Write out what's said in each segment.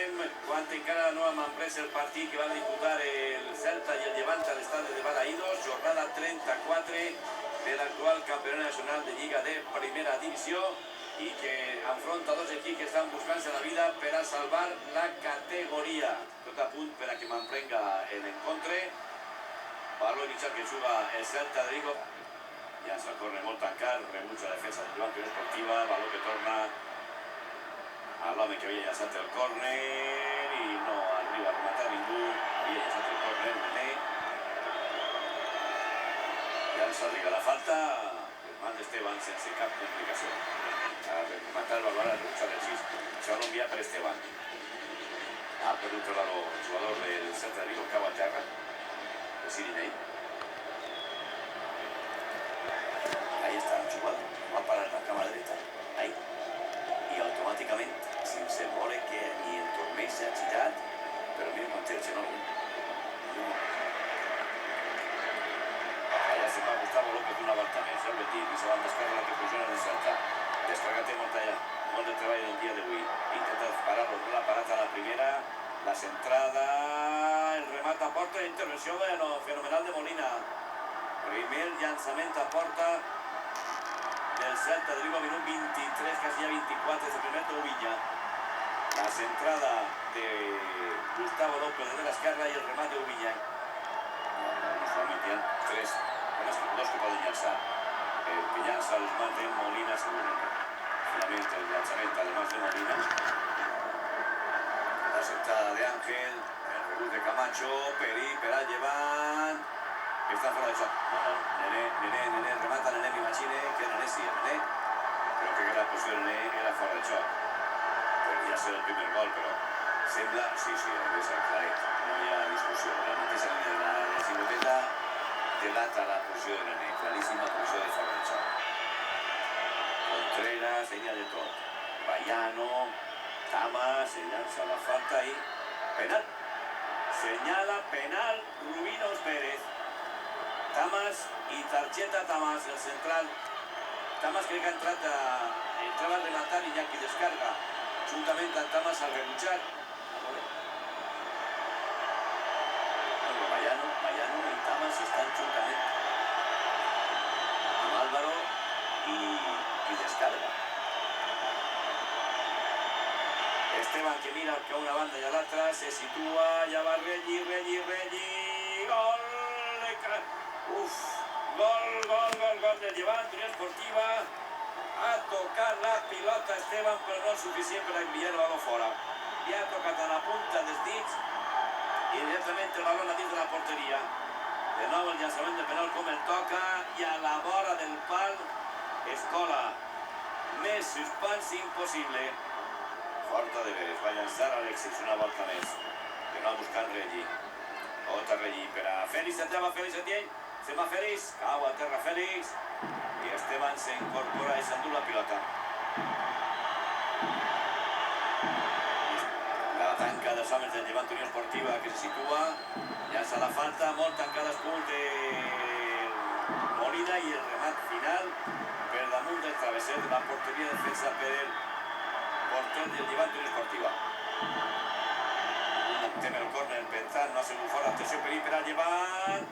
veurem quan encara no hem emprès el partit que van disputar el Celta i el Llevant a l'estadi de Balaïdos, jornada 34 de l'actual campionat nacional de Lliga de Primera Divisió i que enfronta dos equips que estan buscant-se la vida per a salvar la categoria. Tot a punt per a que m'emprenga l'encontre. Baló inicial que juga el Celta de Vigo. Ja se'l corre molt tancat, rebutja la defensa del Llevant Unió Esportiva, baló que torna a l'home que havia llançat el córner i no arriba a rematar ningú. Havia llançat el córner, Nené. Llança Riga la falta, Germán Esteban sense cap complicació. A rematar el baló a la rebutja del 6. Se va enviar per Esteban. Ha perdut el baló el jugador del Celta de Vigo, Cabo Terra, de Sirinei. Ahí está la jugada, va a parar la cama derecha, ahí. Y automáticamente, sin ser mole que ni en torneo se ha tirado, pero miren con el no. Allá se va Gustavo López una volta més, el Betis, i se va descargar la que funciona en el Celta. Descarga-te molt allà, molt de treball el dia d'avui. Intenta parar-lo, la parada a la primera, la centrada, el remat a porta, intervenció, bueno, fenomenal de Molina. Primer llançament a porta del Celta de Vigo, minut 23, casi ya 24, es el primer Tobilla. La centrada de Gustavo López desde la esquerra y el remate de Ubilla. Solamente hi ha dos que poden llançar. El que llança els mans de Molina segurament. Finalment el llançament además de Molina. La centrada de Ángel, el rebut de Camacho, Perí, per al Llevant. Está fuera de shot. Nené, remata Nené, m'imagine que Nené sí, Nené. Creo que la posició de Nené era fora de shot. Podria ser el primer gol, però sembla, sí, és el claret, no hi ha discussió. La mateixa línia de la cinquanteta delata la posició de Nené, claríssima posició de fora de shot. Contreras, ella de tot. Bayano, Tamas, se llança la falta i penal. Senyala penal Rubinos Pérez. Tamas i targeta Tamas, el central. Tamas crec que entrava a rematar i Iñaki descarga. Juntament amb Tamas al rebutjar. Bayano i Tamas estan juntament amb Álvaro i descarga. Esteban que mira que a una banda i a l'altra, se situa, ja va Reggi, gol! Gol del Llevant Unió Esportiva. Ha tocat la pilota Esteban, però no suficient per enviar el baló fora. Li ha tocat a la punta dels dits i directament el baló a dins de la porteria. De nou el llançament de penal com el toca i a la vora del pal Escola. Més suspens impossible. Forta de veres, va llançar Alexis una volta més. De nou buscant Reggi. Otra Reggi per a Félix, entrava Félix Etienne. Se va Félix, cau a terra Félix i Esteban se incorpora i s'endú la pilota. La tanca dels homes del Llevant Unió Esportiva que se situa, llança la falta, molt tancada al punt de Molina i el remat final per damunt del travesser de la porteria defensa per el porter del Llevant Unió Esportiva. Tem el córner pensant, no ha sigut fora, atenció Perí per al Llevant.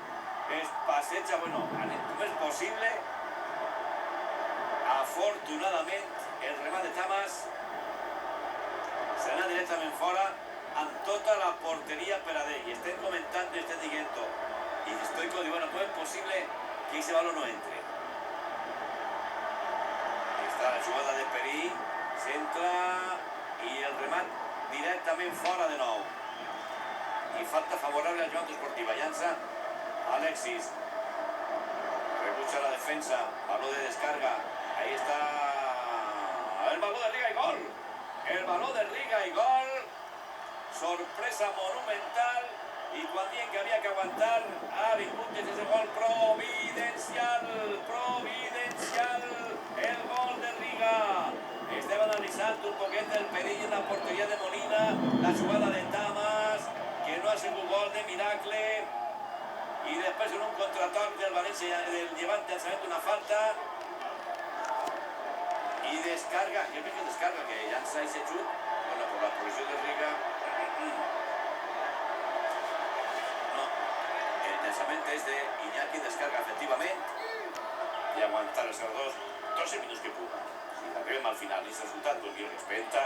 Es passeja, bueno, com és possible? Afortunadament, el remat de Tamas serà directament fora amb tota la porteria per a d'ell. I estem comentant, estem dient, i Stoico diu, bueno, com és possible que ese balón no entre? Està la jugada de Perí, centra i el remat directament fora de nou. I falta favorable al Llevant Esportiva. Llança Alexis. Rebucha la defensa. Baló de descarga. Ahí está. El baló de Riga y gol. El baló de Riga y gol. Sorpresa monumental. Y cuando bien que había que aguantar, ha vingut ese gol providencial. El gol de Riga. Estaba analizando un poquito el perill en la portería de Molina. La jugada de Tamas, que no ha sido un gol de miracle. Y después en un contraataque del Valencia, del Llevant, lanzamiento una falta. Y descarga, yo creo que descarga, que llança ese chut. Bueno, por la posición de Riga, seguramente és d'Iñaki, descarga efectivament i aguantar els 12 minuts que puga. Si arribem al final i resultat, doncs mira que espenta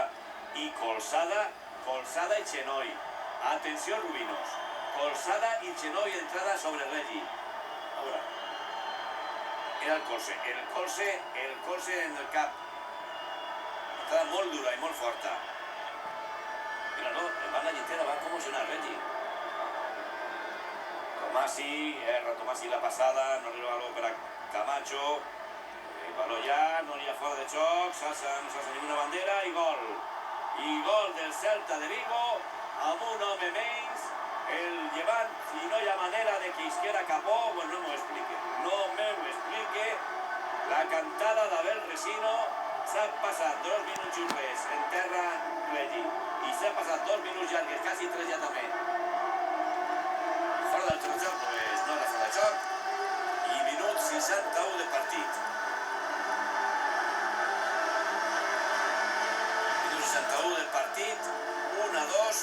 i colzada i Xenoi. Atenció Rubinos, colzada i Xenoi, entrada sobre Regi. A veure, era el colze en el cap. Entrada molt dura i molt forta. Mira, no, el van la llitera, va commocionar Regi. Tomasi, erra Tomasi la passada, no arriba el per a Camacho. El baló ja, no n'hi ha fora de xoc, no s'ha ninguna bandera i gol. I gol del Celta de Vigo, amb un home menys, el Llevant, i no hi ha manera de que isquera capó, pues no m'ho explique. No m'ho explique. La cantada d'Abel Resino s'ha passat 2 minuts i res en terra Regi. I s'ha passat 2 minuts llargues, quasi 3 ja també. Fora del xoc, pues no era fora de xoc. I minut 61 de partit. Minut 61 del partit, 1-2.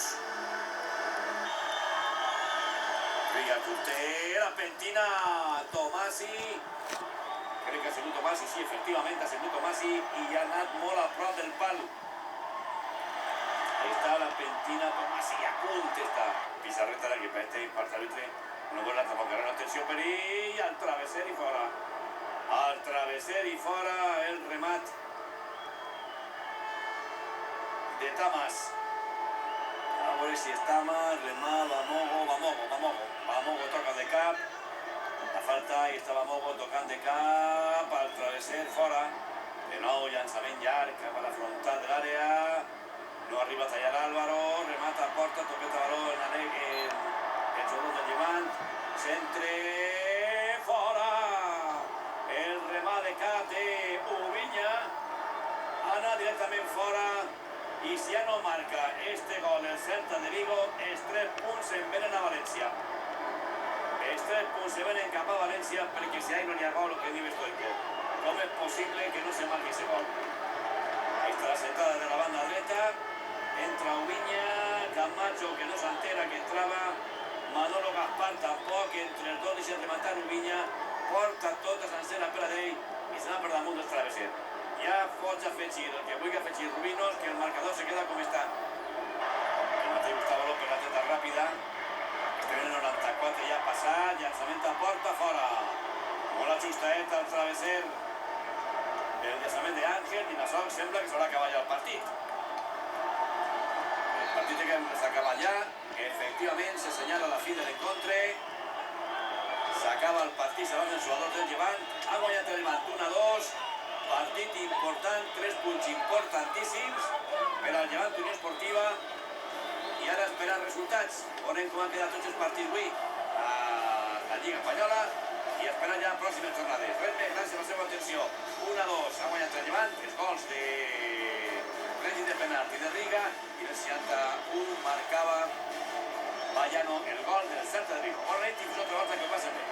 Riga Curter, la pentina Tomasi. Crec que ha sigut Tomasi, sí, efectivament ha sigut Tomasi i ha anat molt a prop del pal. Ahí está la pentina Tomasi, a punt està. Pizarreta que per este part arbitre no vol la tapacarrera, atenció perill, al travesser i fora. Al travesser i fora el remat de Tamas. A veure si és Tamas, remat, Vamogo toca de cap. La falta i estava Mogo tocant de cap al travesser fora. De nou llançament llarg cap a la frontal de l'àrea. No arriba a tallar Álvaro, remata a porta, toqueta baló en el jugador de Llevant. Centre fora. El remat de cap de Ubiña. Ana directament fora. I si ja no marca este gol el Celta de Vigo, els 3 punts se'n venen a València. Els 3 punts se venen cap a València perquè si ahí no n'hi ha gol, que diu Stoico. Com és possible que no se marqui ese gol? Ahí está la sentada de la banda dreta. Entra Ubiña, Camacho que no s'entera que entrava. Manolo Gaspar tampoc, entre els dos deixen rematar Ubiña. Porta tota sencera per a d'ell i se va per damunt del travesser. Ja pots afegir el que vulgui afegir Rubinos, que el marcador se queda com està. El mateix Gustavo López, la teta ràpida. Este ven 94 ja passat, llançament a porta, fora. Molt ajustadeta al travesser. El llançament d'Àngel i Nassau sembla que s'haurà acabat ja el partit. El partit que s'ha acabat ja, efectivament se senyala la fi de l'encontre. S'acaba el partit, segons els jugadors del Llevant. Ha guanyat el Llevant 1-2. Partit important, 3 punts importantíssims per al Llevant Unió Esportiva. I ara esperar resultats. Veurem com han quedat tots els partits avui a la Lliga Espanyola i esperar ja pròximes jornades. Res més, gràcies per la seva atenció. 1-2, ha guanyat el Llevant, els gols de Regi de penalti de Riga i el 61 marcava Vallano el gol del Celta de Vigo. Bona nit i fins altra volta, que ho passen bé.